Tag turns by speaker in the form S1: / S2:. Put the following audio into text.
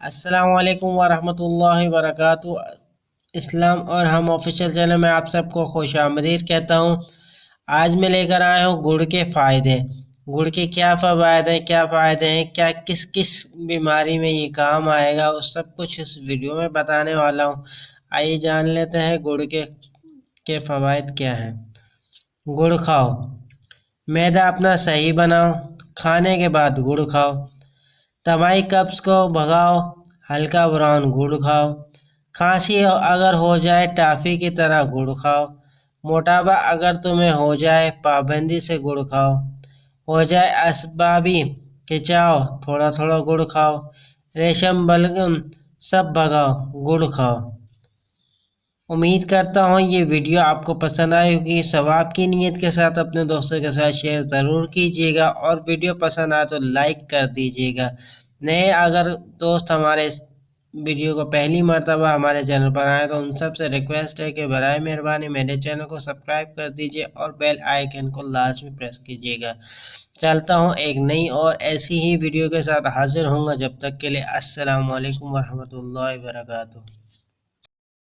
S1: السلام علیکم ورحمۃ اللہ وبرکاتہ۔ اسلام اور ہم آفیشیل چینل میں آپ سب کو خوش آمدید کہتا ہوں۔ آج میں لے کر آیا ہوں گڑ کے فائدے۔ گڑ کے کیا فوائد ہیں، کیا فائدے ہیں، کیا کس کس بیماری میں یہ کام آئے گا، وہ سب کچھ اس ویڈیو میں بتانے والا ہوں۔ آئیے جان لیتے ہیں گڑ کے فوائد کیا ہیں۔ گڑ کھاؤ، معدہ اپنا صحیح بناؤ، کھانے کے بعد گڑ کھاؤ۔ طباعی قبض کو بھگاؤ، ہلکا براؤن گڑ کھاؤ۔ کھانسی اگر ہو جائے ٹافی کی طرح گڑ کھاؤ۔ موٹاپا اگر تمہیں ہو جائے پابندی سے گڑ کھاؤ۔ ہو جائے اسبابی کھچاؤ تھوڑا تھوڑا گڑ کھاؤ۔ ریشم بلغم سب بھگاؤ گڑ کھاؤ۔ امید کرتا ہوں یہ ویڈیو آپ کو پسند آئے ہوگی۔ ثواب کی نیت کے ساتھ اپنے دوستوں کے ساتھ شیئر ضرور کیجیے گا، اور ویڈیو پسند آئے تو لائک کر دیجیے گا۔ نئے اگر دوست ہمارے اس ویڈیو کو پہلی مرتبہ ہمارے چینل پر آئے تو ان سب سے ریکویسٹ ہے کہ برائے مہربانی میرے چینل کو سبسکرائب کر دیجیے اور بیل آئیکن کو لازمی پریس کیجیے گا۔ چلتا ہوں ایک نئی اور ایسی ہی ویڈیو کے ساتھ حاضر ہوں گا، جب تک کے لیے السلام علیکم ورحمۃ اللہ وبرکاتہ۔